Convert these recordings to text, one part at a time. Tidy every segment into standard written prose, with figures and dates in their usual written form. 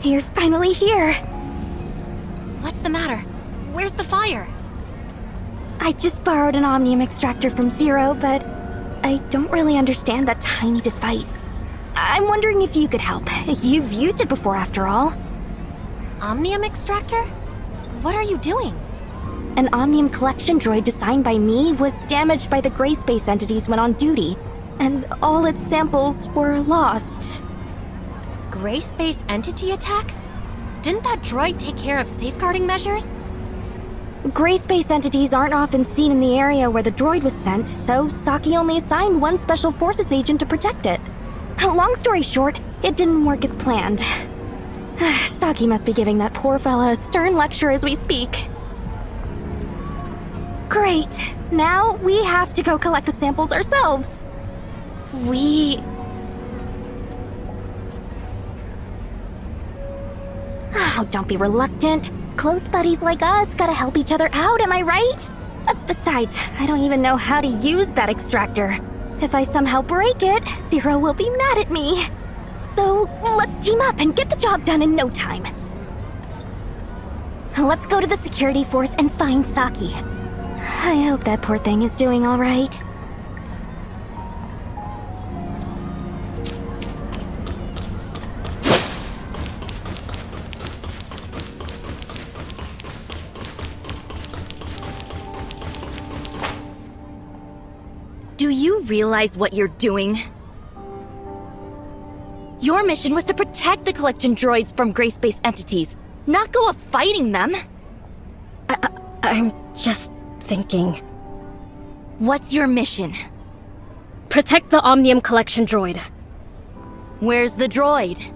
You're finally here. What's the matter? Where's the fire? I just borrowed an Omnium extractor from Zero, but I don't really understand that tiny device. I'm wondering if you could help. You've used it before, after all. Omnium extractor? What are you doing? An Omnium collection droid designed by me was damaged by the gray space entities when on duty, and all its samples were lost. Gray space entity attack? Didn't that droid take care of safeguarding measures? Gray space entities aren't often seen in the area where the droid was sent, so Saki only assigned one Special Forces agent to protect it. Long story short, it didn't work as planned. Saki must be giving that poor fella a stern lecture as we speak. Great. Now we have to go collect the samples ourselves. Oh, don't be reluctant. Close buddies like us gotta help each other out, am I right? Besides, I don't even know how to use that extractor. If I somehow break it, Zero will be mad at me. So, let's team up and get the job done in no time. Let's go to the security force and find Saki. I hope that poor thing is doing all right. Do you realize what you're doing? Your mission was to protect the collection droids from gray space entities, not go fighting them. I'm just thinking. What's your mission? Protect the Omnium collection droid. Where's the droid?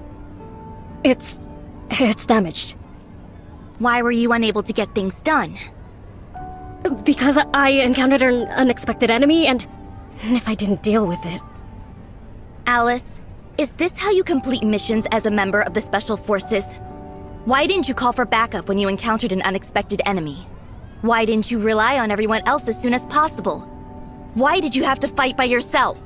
It's damaged. Why were you unable to get things done? Because I encountered an unexpected enemy, and if I didn't deal with it... Alyss, is this how you complete missions as a member of the Special Forces? Why didn't you call for backup when you encountered an unexpected enemy? Why didn't you rely on everyone else as soon as possible? Why did you have to fight by yourself?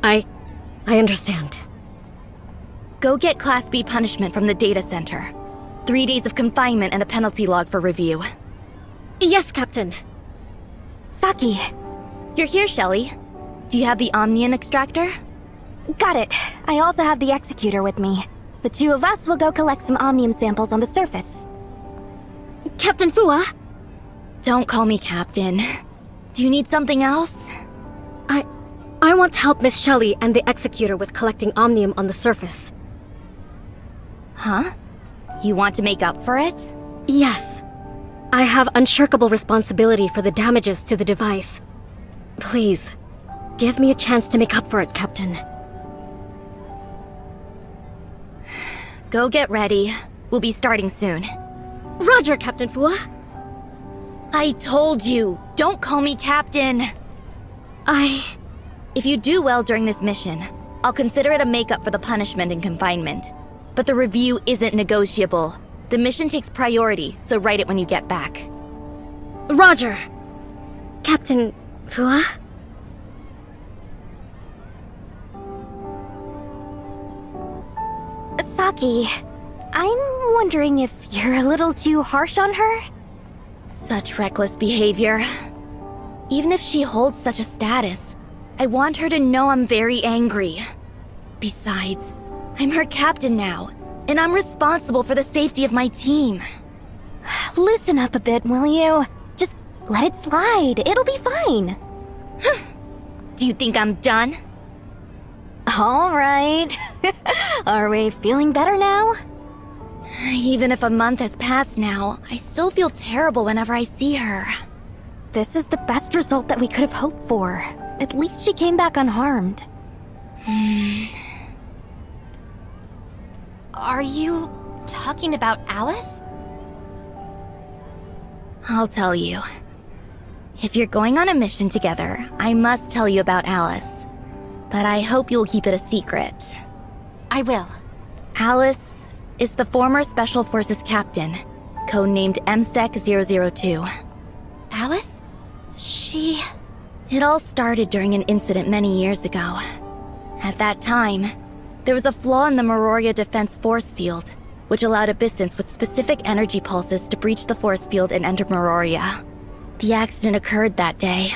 I understand. Go get Class B punishment from the data center. 3 days of confinement and a penalty log for review. Yes, Captain. Saki. You're here, Shelley. Do you have the Omnium extractor? Got it. I also have the Executor with me. The two of us will go collect some Omnium samples on the surface. Captain Fua? Don't call me Captain. Do you need something else? I want to help Miss Shelley and the Executor with collecting Omnium on the surface. Huh? You want to make up for it? Yes. I have unshirkable responsibility for the damages to the device. Please, give me a chance to make up for it, Captain. Go get ready. We'll be starting soon. Roger, Captain Fua. I told you, don't call me Captain. If you do well during this mission, I'll consider it a make-up for the punishment and confinement. But the review isn't negotiable. The mission takes priority, so write it when you get back. Roger. Captain Fua? Saki, I'm wondering if you're a little too harsh on her? Such reckless behavior. Even if she holds such a status, I want her to know I'm very angry. Besides, I'm her captain now, and I'm responsible for the safety of my team. Loosen up a bit, will you? Just let it slide. It'll be fine. Do you think I'm done? All right. Are we feeling better now? Even if a month has passed now, I still feel terrible whenever I see her. This is the best result that we could have hoped for. At least she came back unharmed. Are you talking about Alyss? I'll tell you. If you're going on a mission together, I must tell you about Alyss. But I hope you'll keep it a secret. I will. Alyss is the former Special Forces captain, codenamed M.Sec 002. Alyss? She... It all started during an incident many years ago. At that time, there was a flaw in the Meroria defense force field, which allowed abyssins with specific energy pulses to breach the force field and enter Meroria. The accident occurred that day.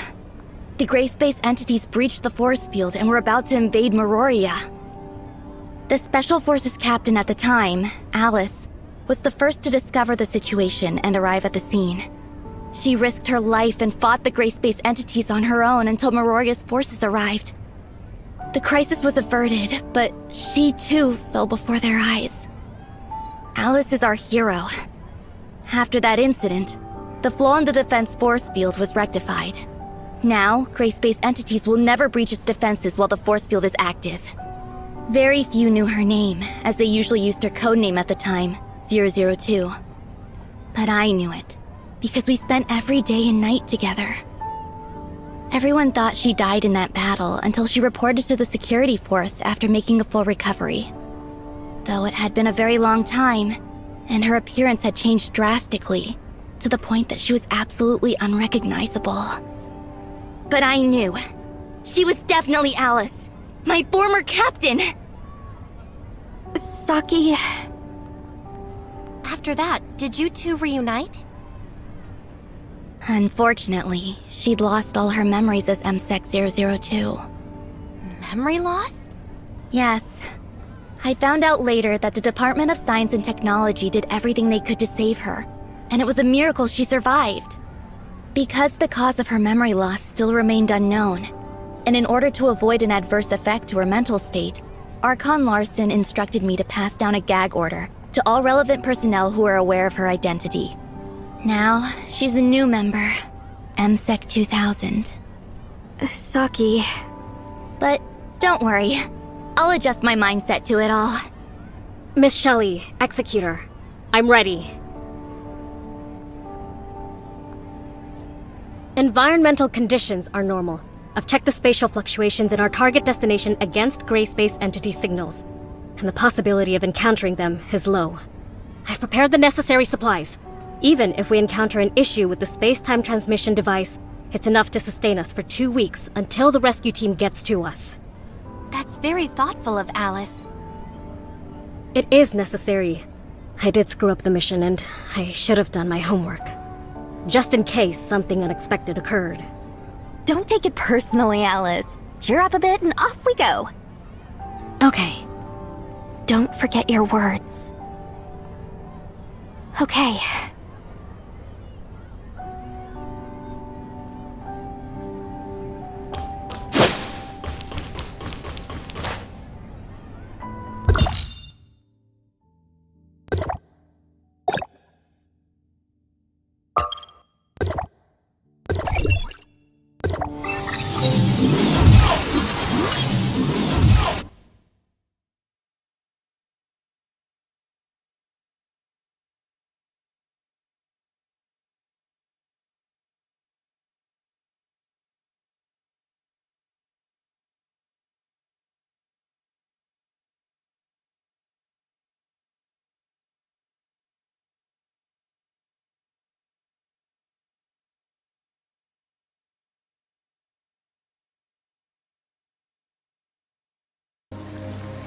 The gray space entities breached the force field and were about to invade Meroria. The Special Forces captain at the time, Alyss, was the first to discover the situation and arrive at the scene. She risked her life and fought the gray space entities on her own until Meroria's forces arrived. The crisis was averted, but she too fell before their eyes. Alyss is our hero. After that incident, the flaw in the defense force field was rectified. Now, gray space entities will never breach its defenses while the force field is active. Very few knew her name, as they usually used her codename at the time, 002. But I knew it, because we spent every day and night together. Everyone thought she died in that battle until she reported to the security force after making a full recovery. Though it had been a very long time, and her appearance had changed drastically, to the point that she was absolutely unrecognizable. But I knew. She was definitely Alyss, my former captain! Saki... After that, did you two reunite? Unfortunately, she'd lost all her memories as M.Sec 002. Memory loss? Yes. I found out later that the Department of Science and Technology did everything they could to save her, and it was a miracle she survived. Because the cause of her memory loss still remained unknown, and in order to avoid an adverse effect to her mental state, Archon Larson instructed me to pass down a gag order to all relevant personnel who are aware of her identity. Now, she's a new member, M.Sec 2000. Saki... But don't worry, I'll adjust my mindset to it all. Miss Shelley, Executor. I'm ready. Environmental conditions are normal. I've checked the spatial fluctuations in our target destination against gray space entity signals, and the possibility of encountering them is low. I've prepared the necessary supplies. Even if we encounter an issue with the space-time transmission device, it's enough to sustain us for 2 weeks until the rescue team gets to us. That's very thoughtful of Alyss. It is necessary. I did screw up the mission, and I should have done my homework. Just in case something unexpected occurred. Don't take it personally, Alyss. Cheer up a bit and off we go. Okay. Don't forget your words. Okay.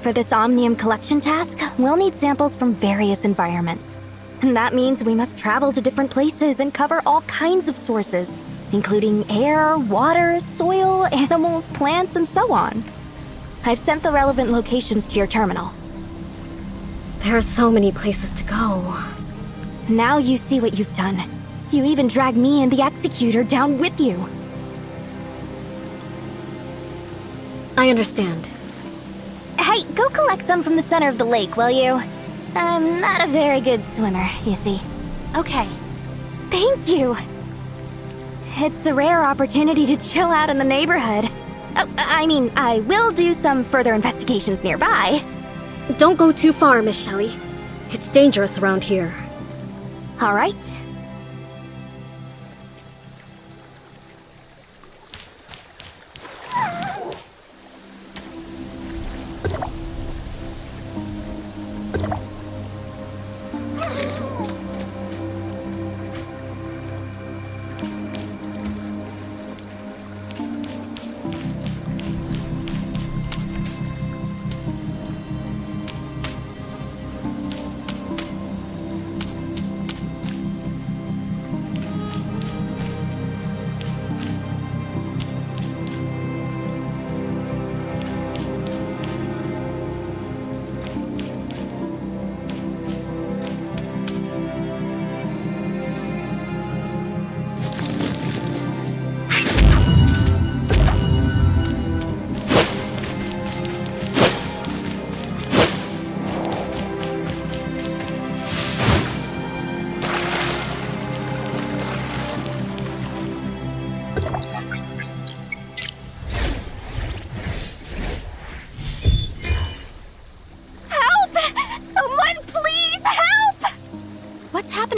For this Omnium collection task, we'll need samples from various environments. And that means we must travel to different places and cover all kinds of sources, including air, water, soil, animals, plants, and so on. I've sent the relevant locations to your terminal. There are so many places to go. Now you see what you've done. You even dragged me and the Executor down with you. I understand. Hey, go collect some from the center of the lake, will you? I'm not a very good swimmer, you see. Okay. Thank you! It's a rare opportunity to chill out in the neighborhood. Oh, I mean, I will do some further investigations nearby. Don't go too far, Miss Shelley. It's dangerous around here. All right.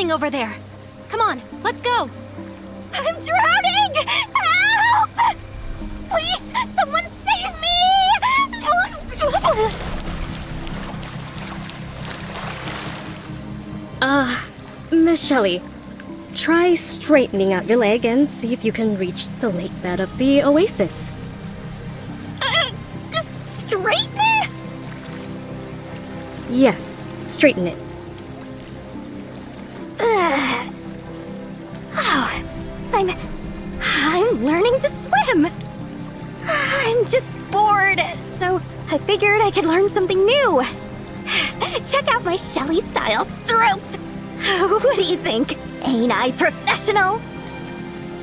happening over there? Come on, let's go! I'm drowning! Help! Please, someone save me! Miss Shelley, try straightening out your leg and see if you can reach the lake bed of the oasis. Straighten it? Yes, straighten it. Oh, I'm learning to swim. I'm just bored, so I figured I could learn something new. Check out my Shelley style strokes. What do you think? Ain't I professional?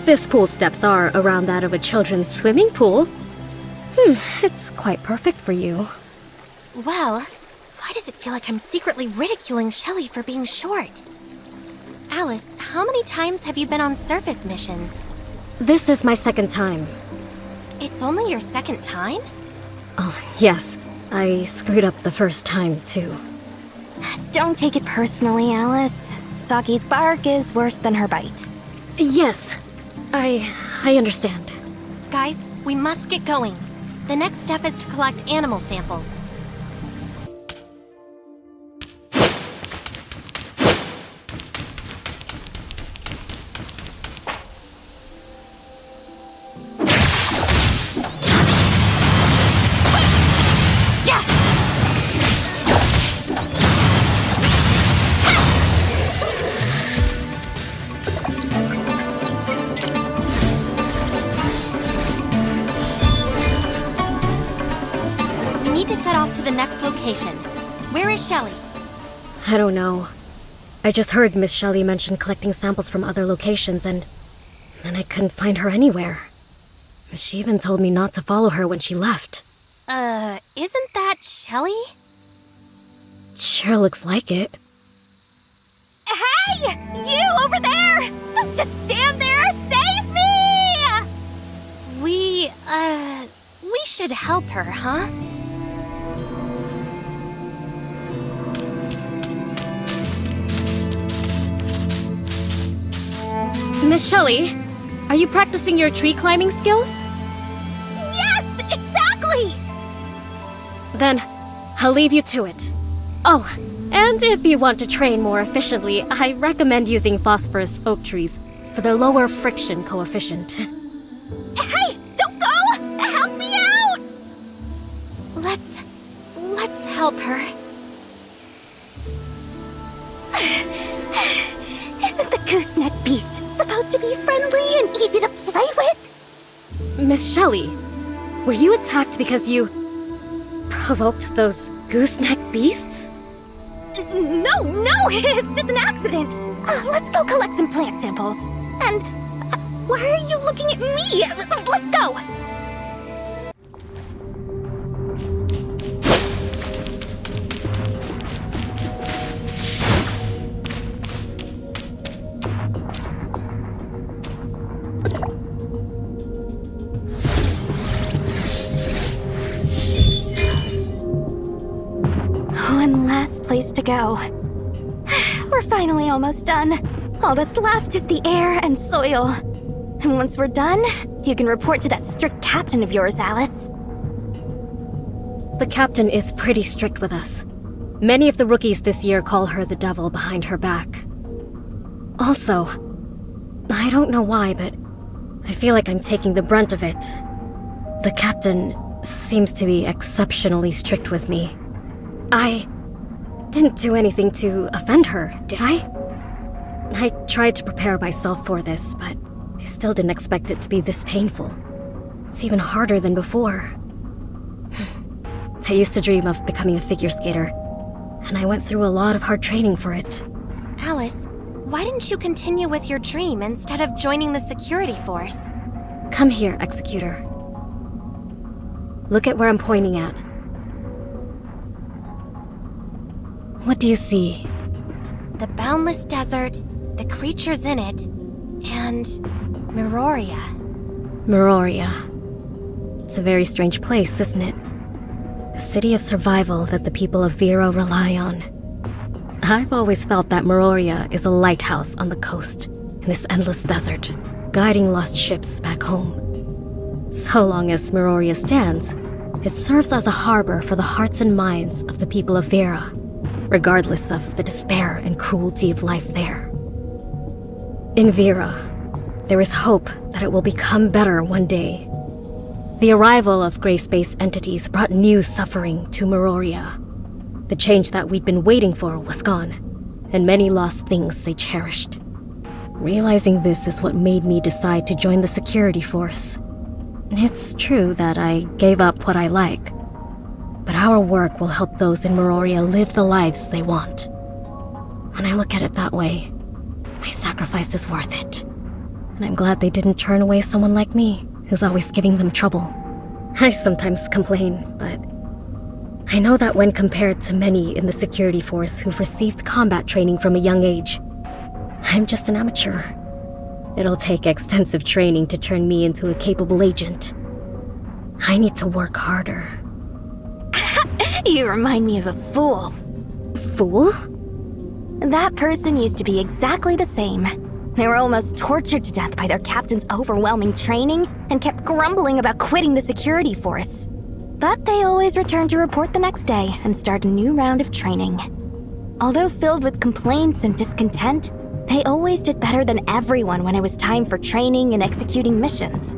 This pool steps are around that of a children's swimming pool. It's quite perfect for you. Well, why does it feel like I'm secretly ridiculing Shelley for being short? Alyss, how many times have you been on surface missions? This is my second time. It's only your second time? Oh, yes. I screwed up the first time, too. Don't take it personally, Alyss. Saki's bark is worse than her bite. Yes, I understand. Guys, we must get going. The next step is to collect animal samples. The next location. Where is Shelley? I don't know. I just heard Miss Shelley mention collecting samples from other locations, and then I couldn't find her anywhere. She even told me not to follow her when she left. Isn't that Shelley? Sure looks like it. Hey! You over there! Don't just stand there! Save me! We should help her, huh? Miss Shelley, are you practicing your tree climbing skills? Yes, exactly! Then, I'll leave you to it. Oh, and if you want to train more efficiently, I recommend using phosphorus oak trees for their lower friction coefficient. Hey, don't go! Help me out! Let's help her. Isn't the gooseneck beast supposed to be friendly and easy to play with? Miss Shelley, were you attacked because you provoked those gooseneck beasts? No, it's just an accident. Let's go collect some plant samples. And why are you looking at me? Let's go. One last place to go. We're finally almost done. All that's left is the air and soil. And once we're done, you can report to that strict captain of yours, Alyss. The captain is pretty strict with us. Many of the rookies this year call her the devil behind her back. Also, I don't know why, but I feel like I'm taking the brunt of it. The captain seems to be exceptionally strict with me. I didn't do anything to offend her, did I? I tried to prepare myself for this, but I still didn't expect it to be this painful. It's even harder than before. I used to dream of becoming a figure skater, and I went through a lot of hard training for it. Alyss, why didn't you continue with your dream instead of joining the security force? Come here, Executor. Look at where I'm pointing at. What do you see? The boundless desert, the creatures in it, and Meroria. Meroria. It's a very strange place, isn't it? A city of survival that the people of Vero rely on. I've always felt that Meroria is a lighthouse on the coast, in this endless desert, guiding lost ships back home. So long as Meroria stands, it serves as a harbor for the hearts and minds of the people of Vera, regardless of the despair and cruelty of life there. In Vera, there is hope that it will become better one day. The arrival of gray space entities brought new suffering to Meroria. The change that we'd been waiting for was gone, and many lost things they cherished. Realizing this is what made me decide to join the security force. It's true that I gave up what I like, but our work will help those in Meroria live the lives they want. When I look at it that way, my sacrifice is worth it. And I'm glad they didn't turn away someone like me, who's always giving them trouble. I sometimes complain, but I know that when compared to many in the security force who've received combat training from a young age, I'm just an amateur. It'll take extensive training to turn me into a capable agent. I need to work harder. You remind me of a fool. Fool? That person used to be exactly the same. They were almost tortured to death by their captain's overwhelming training and kept grumbling about quitting the security force. But they always returned to report the next day and start a new round of training. Although filled with complaints and discontent, they always did better than everyone when it was time for training and executing missions.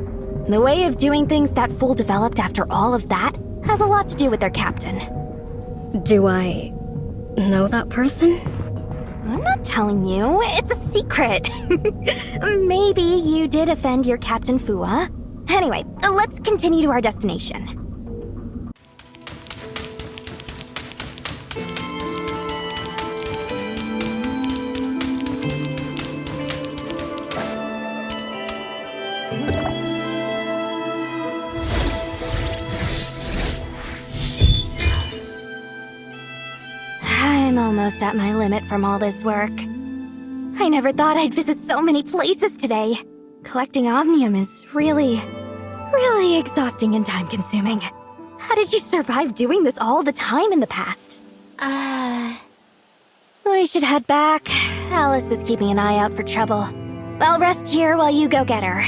The way of doing things that fool developed after all of that has a lot to do with their captain. Do I know that person? I'm not telling you, it's a secret. Maybe you did offend your Captain Fua. Anyway, let's continue to our destination. I'm almost at my limit from all this work. I never thought I'd visit so many places today. Collecting Omnium is really exhausting and time-consuming. How did you survive doing this all the time in the past? We should head back. Alyss is keeping an eye out for trouble. I'll rest here while you go get her.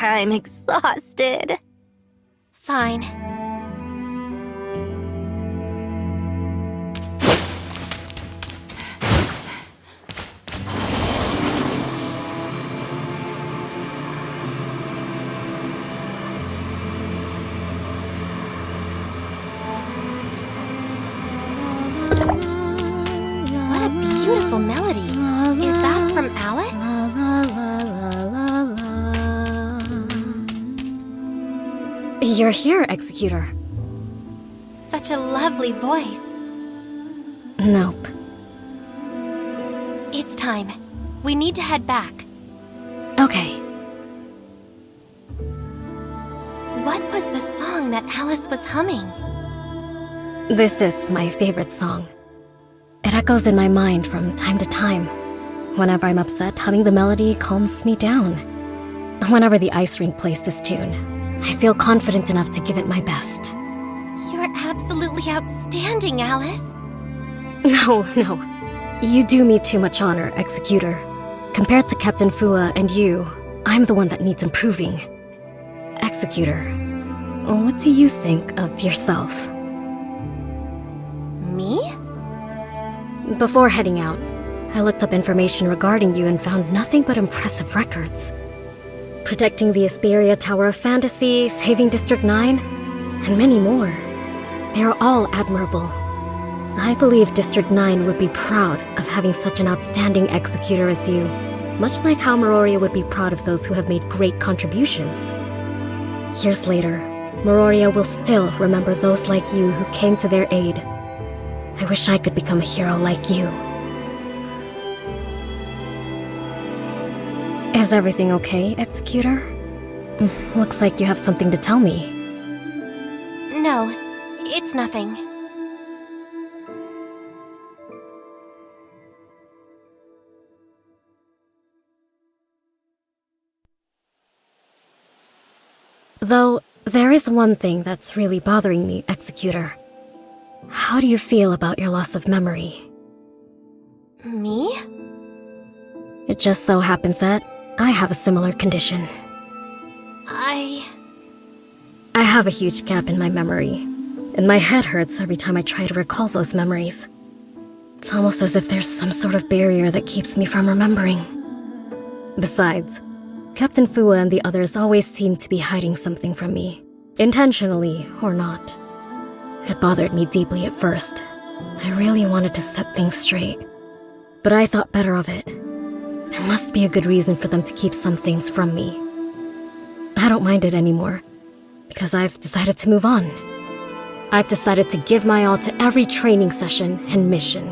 I'm exhausted. Fine. What a beautiful melody. Is that from Alyss? You're here, Executor. Such a lovely voice. Nope. It's time. We need to head back. Okay. What was the song that Alyss was humming? This is my favorite song. It echoes in my mind from time to time. Whenever I'm upset, humming the melody calms me down. Whenever the ice rink plays this tune, I feel confident enough to give it my best. You're absolutely outstanding, Alyss. No. You do me too much honor, Executor. Compared to Captain Fua and you, I'm the one that needs improving. Executor, what do you think of yourself? Me? Before heading out, I looked up information regarding you and found nothing but impressive records. Protecting the Asperia Tower of Fantasy, saving District 9, and many more. They are all admirable. I believe District 9 would be proud of having such an outstanding executor as you, much like how Meroria would be proud of those who have made great contributions. Years later, Meroria will still remember those like you who came to their aid. I wish I could become a hero like you. Is everything okay, Executor? Looks like you have something to tell me. No, it's nothing. Though, there is one thing that's really bothering me, Executor. How do you feel about your loss of memory? Me? It just so happens that I have a similar condition. I have a huge gap in my memory, and my head hurts every time I try to recall those memories. It's almost as if there's some sort of barrier that keeps me from remembering. Besides, Captain Fua and the others always seem to be hiding something from me, intentionally or not. It bothered me deeply at first. I really wanted to set things straight, but I thought better of it. There must be a good reason for them to keep some things from me. I don't mind it anymore, because I've decided to move on. I've decided to give my all to every training session and mission,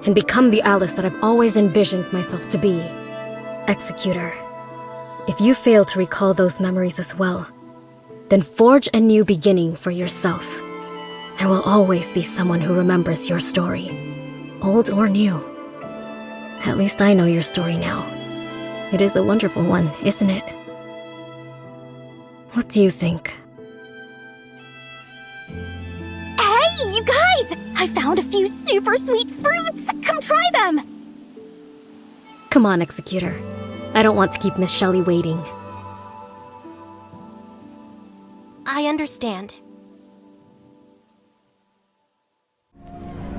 and become the Alyss that I've always envisioned myself to be. Executor, if you fail to recall those memories as well, then forge a new beginning for yourself. There will always be someone who remembers your story, old or new. At least I know your story now. It is a wonderful one, isn't it? What do you think? Hey, you guys! I found a few super sweet fruits! Come try them! Come on, Executor. I don't want to keep Miss Shelley waiting. I understand.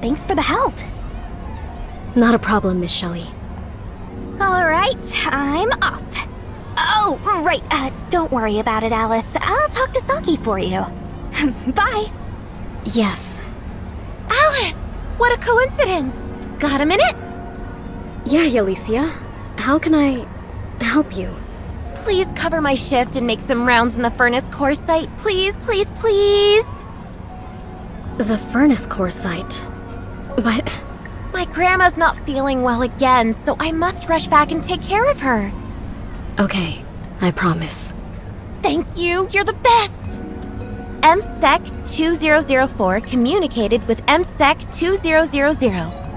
Thanks for the help. Not a problem, Miss Shelley. Alright, I'm off. Oh, right, don't worry about it, Alyss. I'll talk to Saki for you. Bye. Yes. Alyss! What a coincidence! Got a minute? Yeah, Alicia. How can I help you? Please cover my shift and make some rounds in the furnace core site. Please, please, please! The furnace core site. But My grandma's not feeling well again, so I must rush back and take care of her. okay, I promise. Thank you, you're the best! M.Sec 2004 communicated with M.Sec 2000.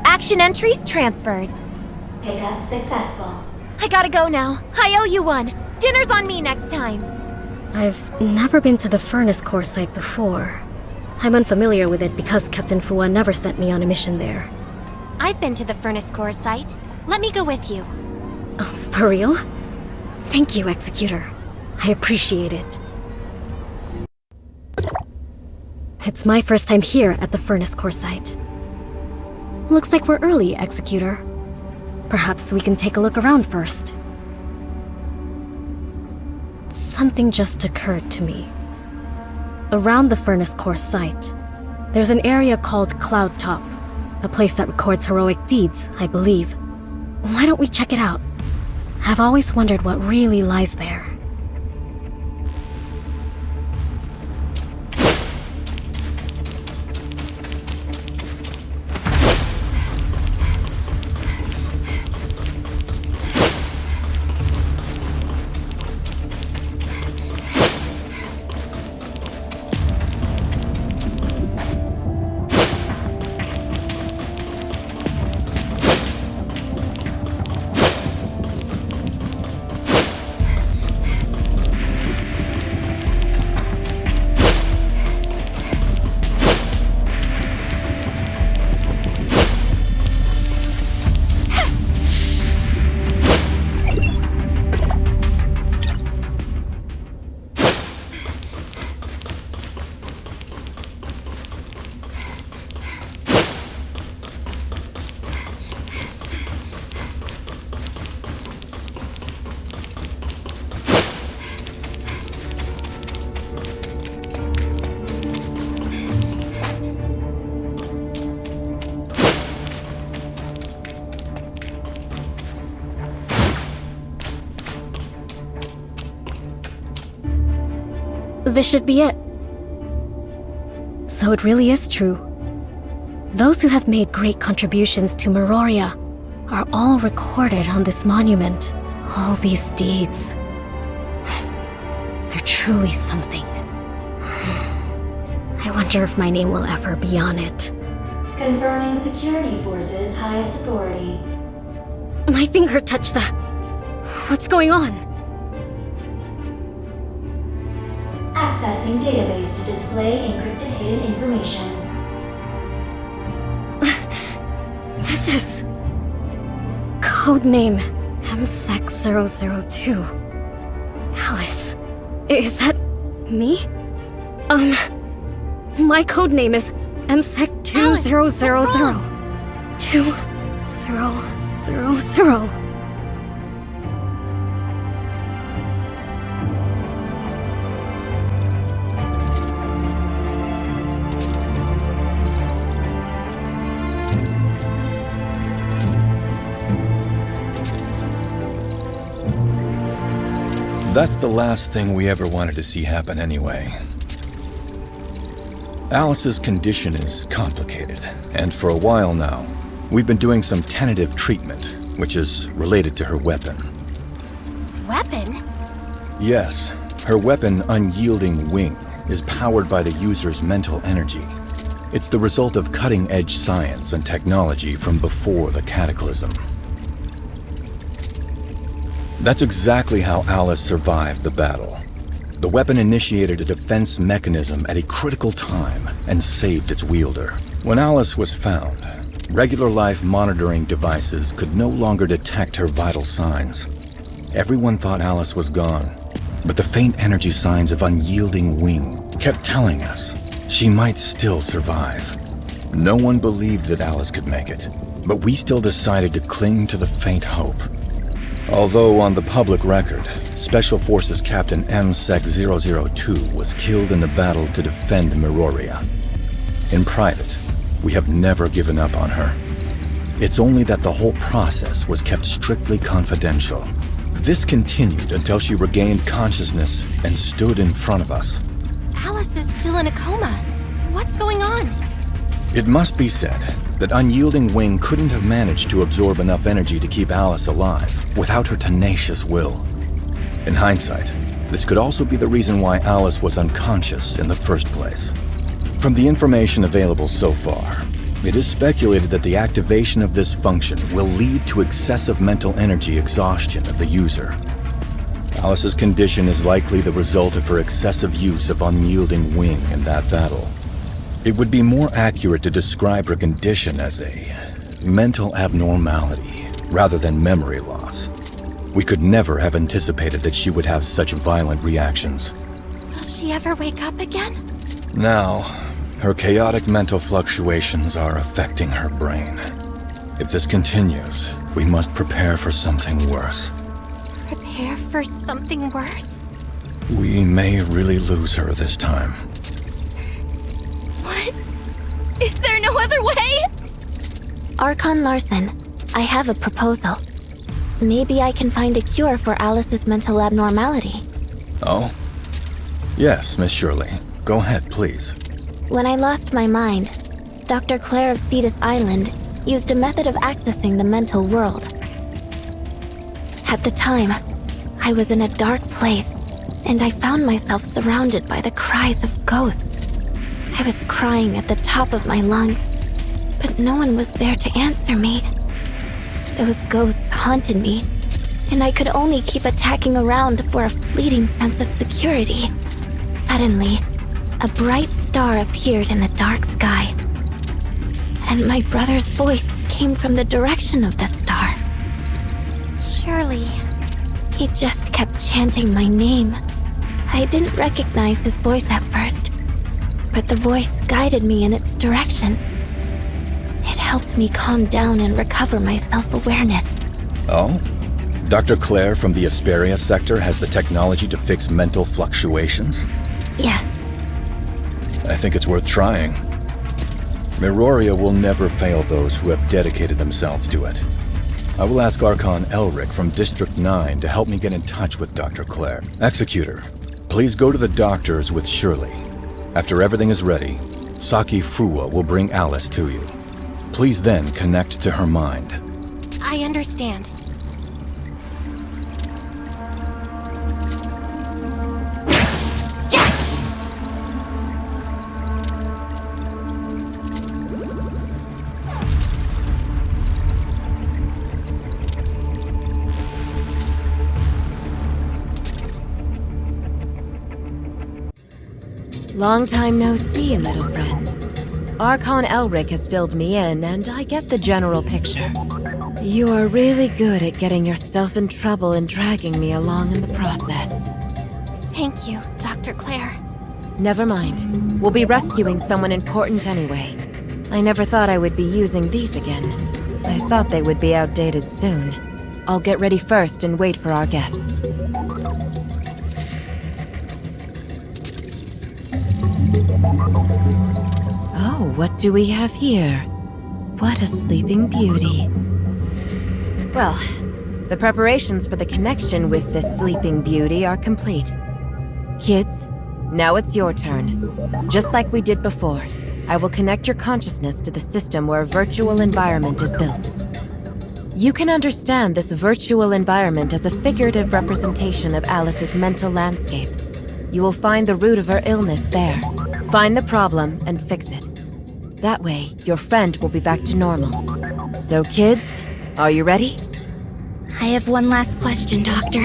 Action entries transferred. Pickup successful. I gotta go now. I owe you one. Dinner's on me next time. I've never been to the furnace core site before. I'm unfamiliar with it because Captain Fua never sent me on a mission there. I've been to the furnace core site. Let me go with you. Oh, for real? Thank you, Executor. I appreciate it. It's my first time here at the furnace core site. Looks like we're early, Executor. Perhaps we can take a look around first. Something just occurred to me. Around the furnace core site, there's an area called Cloud Top, a place that records heroic deeds, I believe. Why don't we check it out? I've always wondered what really lies there. This should be it. So it really is true. Those who have made great contributions to Meroria are all recorded on this monument. All these deeds. They're truly something. I wonder if my name will ever be on it. Confirming security forces' highest authority. My finger touched the... What's going on? Accessing database to display encrypted hidden information. is... Codename M.Sec 002. Alyss, is that me? My codename is M.Sec 2000. 2000. That's the last thing we ever wanted to see happen anyway. Alyss's condition is complicated, and for a while now, we've been doing some tentative treatment, which is related to her weapon. Weapon? Yes, her weapon, Unyielding Wing, is powered by the user's mental energy. It's the result of cutting-edge science and technology from before the Cataclysm. That's exactly how Alyss survived the battle. The weapon initiated a defense mechanism at a critical time and saved its wielder. When Alyss was found, regular life monitoring devices could no longer detect her vital signs. Everyone thought Alyss was gone, but the faint energy signs of Unyielding Wing kept telling us she might still survive. No one believed that Alyss could make it, but we still decided to cling to the faint hope. Although on the public record, Special Forces Captain M.Sec 002 was killed in the battle to defend Meroria. In private, we have never given up on her. It's only that the whole process was kept strictly confidential. This continued until she regained consciousness and stood in front of us. Alyss is still in a coma. What's going on? It must be said that Unyielding Wing couldn't have managed to absorb enough energy to keep Alyss alive without her tenacious will. In hindsight, this could also be the reason why Alyss was unconscious in the first place. From the information available so far, it is speculated that the activation of this function will lead to excessive mental energy exhaustion of the user. Alyss's condition is likely the result of her excessive use of Unyielding Wing in that battle. It would be more accurate to describe her condition as a mental abnormality rather than memory loss. We could never have anticipated that she would have such violent reactions. Will she ever wake up again? Now, her chaotic mental fluctuations are affecting her brain. If this continues, we must prepare for something worse. Prepare for something worse? We may really lose her this time. What? Is there no other way? Archon Larson, I have a proposal. Maybe I can find a cure for Alyss's mental abnormality. Oh? Yes, Miss Shirley. Go ahead, please. When I lost my mind, Dr. Claire of Cetus Island used a method of accessing the mental world. At the time, I was in a dark place, and I found myself surrounded by the cries of ghosts. I was crying at the top of my lungs, but no one was there to answer me. Those ghosts haunted me, and I could only keep attacking around for a fleeting sense of security. Suddenly, a bright star appeared in the dark sky, and my brother's voice came from the direction of the star. Surely. He just kept chanting my name. I didn't recognize his voice at first, but the voice guided me in its direction. It helped me calm down and recover my self-awareness. Oh? Dr. Claire from the Asperia sector has the technology to fix mental fluctuations? Yes. I think it's worth trying. Meroria will never fail those who have dedicated themselves to it. I will ask Archon Elric from District 9 to help me get in touch with Dr. Claire. Executor, please go to the doctors with Shirley. After everything is ready, Saki Fuwa will bring Alyss to you. Please then connect to her mind. I understand. Long time no see, little friend. Archon Elric has filled me in, and I get the general picture. You are really good at getting yourself in trouble and dragging me along in the process. Thank you, Dr. Claire. Never mind. We'll be rescuing someone important anyway. I never thought I would be using these again. I thought they would be outdated soon. I'll get ready first and wait for our guests. Oh, what do we have here? What a sleeping beauty. Well, the preparations for the connection with this sleeping beauty are complete. Kids, now it's your turn. Just like we did before, I will connect your consciousness to the system where a virtual environment is built. You can understand this virtual environment as a figurative representation of Alyss's mental landscape. You will find the root of her illness there. Find the problem and fix it. That way, your friend will be back to normal. So kids, are you ready? I have one last question, Doctor.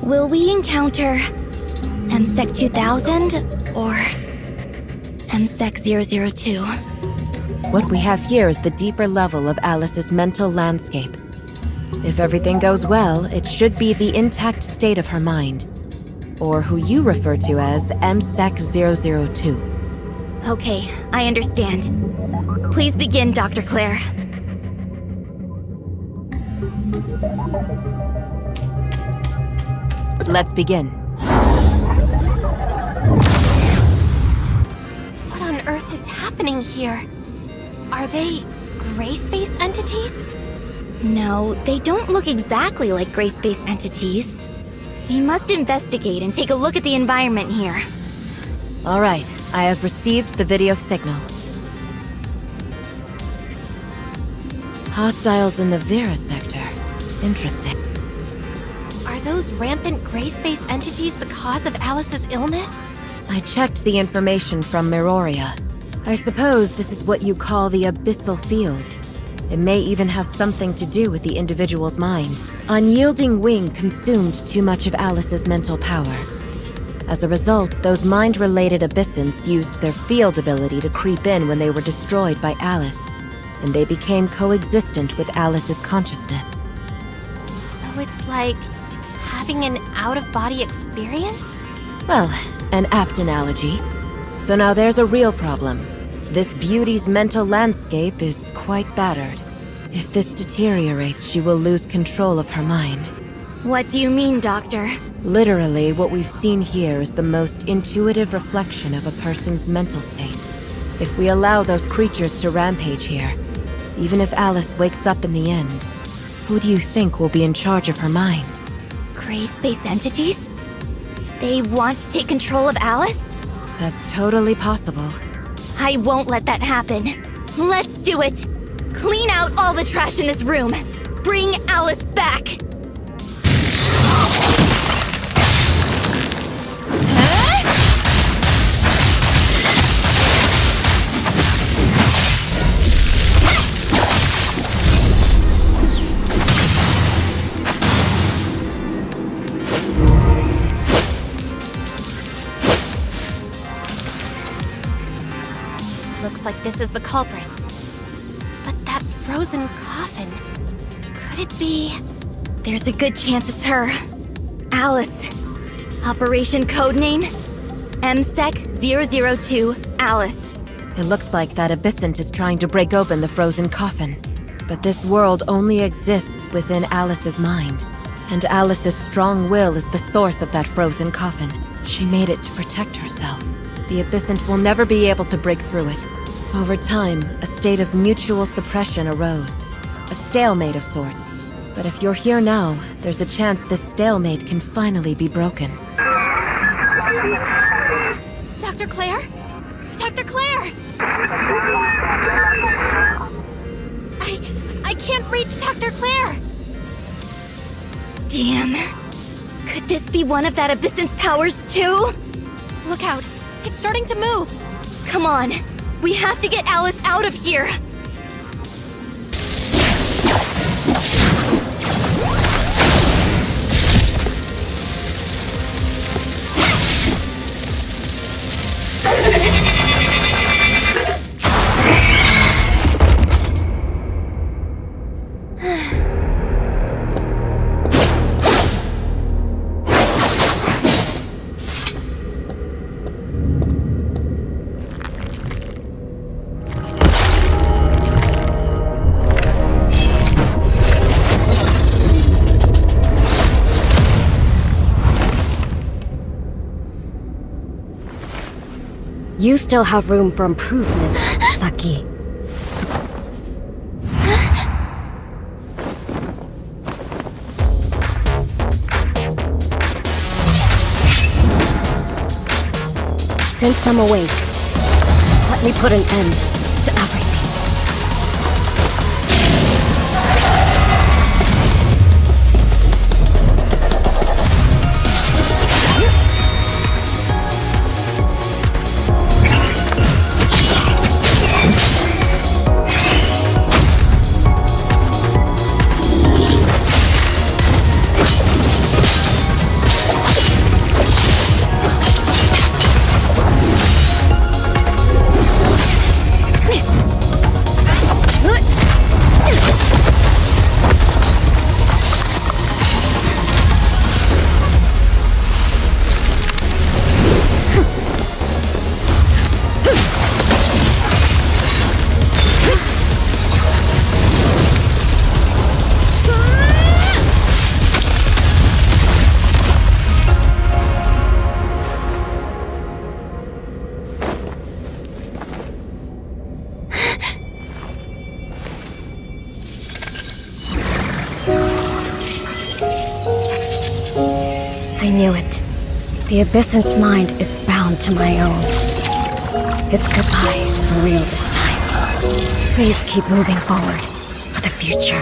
Will we encounter M.Sec 2000 or M.Sec 002? What we have here is the deeper level of Alyss's mental landscape. If everything goes well, it should be the intact state of her mind, or who you refer to as M.Sec 002. Okay, I understand. Please begin, Dr. Claire. Let's begin. What on earth is happening here? Are they gray space entities? No, they don't look exactly like gray space entities. We must investigate and take a look at the environment here. All right, I have received the video signal. Hostiles in the Vera sector. Interesting. Are those rampant gray space entities the cause of Alyss's illness? I checked the information from Miroria. I suppose this is what you call the abyssal field. It may even have something to do with the individual's mind. Unyielding Wing consumed too much of Alyss's mental power. As a result, those mind-related abyssins used their field ability to creep in when they were destroyed by Alyss, and they became coexistent with Alyss's consciousness. So it's like having an out-of-body experience? Well, an apt analogy. So now there's a real problem. This beauty's mental landscape is quite battered. If this deteriorates, she will lose control of her mind. What do you mean, Doctor? Literally, what we've seen here is the most intuitive reflection of a person's mental state. If we allow those creatures to rampage here, even if Alyss wakes up in the end, who do you think will be in charge of her mind? Gray space entities? They want to take control of Alyss? That's totally possible. I won't let that happen. Let's do it! Clean out all the trash in this room! Bring Alyss back! Looks like this is the culprit. But that frozen coffin... Could it be... There's a good chance it's her. Alyss. Operation codename? M.Sec 002 Alyss. It looks like that abyssant is trying to break open the frozen coffin. But this world only exists within Alyss's mind. And Alyss's strong will is the source of that frozen coffin. She made it to protect herself. The abyssant will never be able to break through it. Over time, a state of mutual suppression arose. A stalemate of sorts. But if you're here now, there's a chance this stalemate can finally be broken. Dr. Claire? Dr. Claire! I can't reach Dr. Claire! Damn. Could this be one of that abyssant's powers too? Look out! It's starting to move! Come on! We have to get Alyss out of here! You still have room for improvement, Saki. Since I'm awake, let me put an end to everything. I knew it. The Abyssant's mind is bound to my own. It's goodbye for real this time. Please keep moving forward for the future.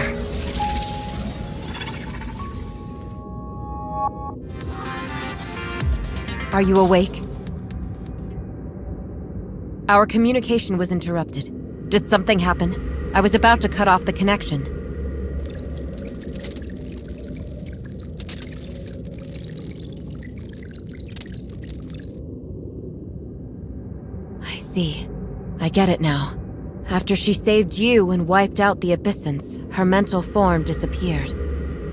Are you awake? Our communication was interrupted. Did something happen? I was about to cut off the connection. See. I get it now. After she saved you and wiped out the Abyssants, her mental form disappeared.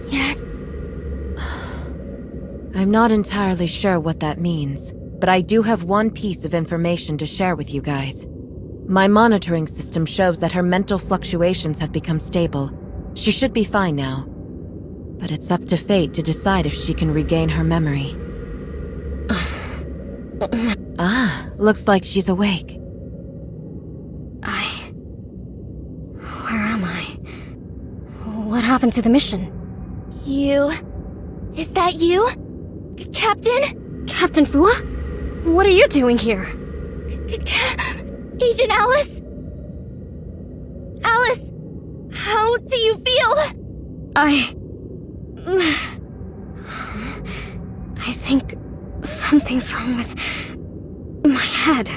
Yes. I'm not entirely sure what that means, but I do have one piece of information to share with you guys. My monitoring system shows that her mental fluctuations have become stable. She should be fine now. But it's up to fate to decide if she can regain her memory. Looks like she's awake. Where am I? What happened to the mission? You... Is that you? Captain? Captain Fua? What are you doing here? Agent Alyss? Alyss, how do you feel? I think something's wrong with my head.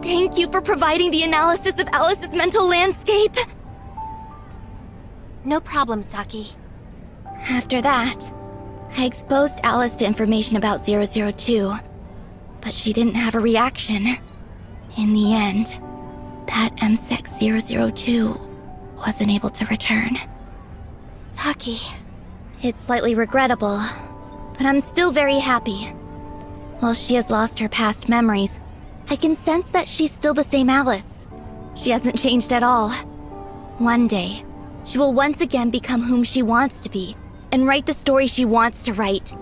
Thank you for providing the analysis of Alyss's mental landscape. No problem, Saki. After that, I exposed Alyss to information about 002, but she didn't have a reaction. In the end, that M.Sec 002 wasn't able to return. Saki. It's slightly regrettable, but I'm still very happy. While she has lost her past memories, I can sense that she's still the same Alyss. She hasn't changed at all. One day, she will once again become whom she wants to be, and write the story she wants to write.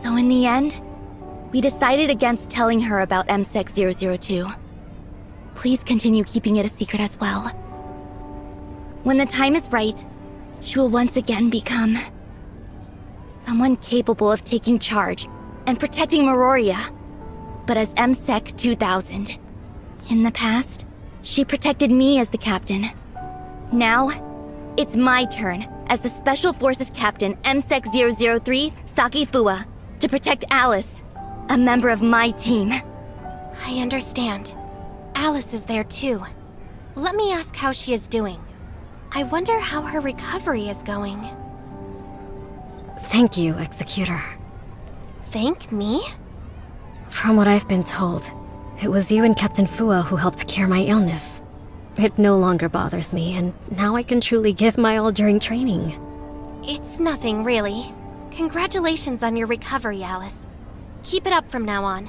So in the end, we decided against telling her about M.Sec 002. Please continue keeping it a secret as well. When the time is right, she will once again become someone capable of taking charge and protecting Meroria, but as M.Sec 2000. In the past, she protected me as the captain. Now, it's my turn as the Special Forces Captain M.Sec 003, Saki Fua, to protect Alyss, a member of my team. I understand. Alyss is there too. Let me ask how she is doing. I wonder how her recovery is going. Thank you, Executor. Thank me? From what I've been told, it was you and Captain Fua who helped cure my illness. It no longer bothers me, and now I can truly give my all during training. It's nothing, really. Congratulations on your recovery, Alyss. Keep it up from now on,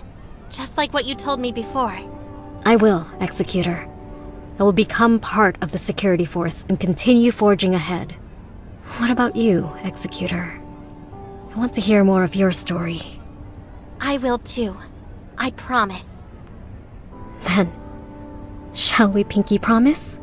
just like what you told me before. I will, Executor. I will become part of the security force and continue forging ahead. What about you, Executor? I want to hear more of your story. I will too. I promise. Then, shall we pinky promise?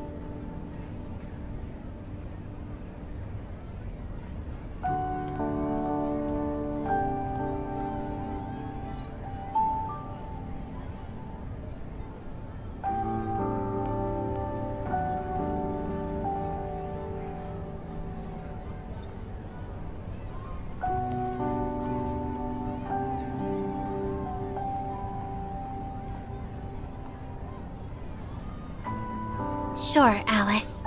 Sure, Alyss.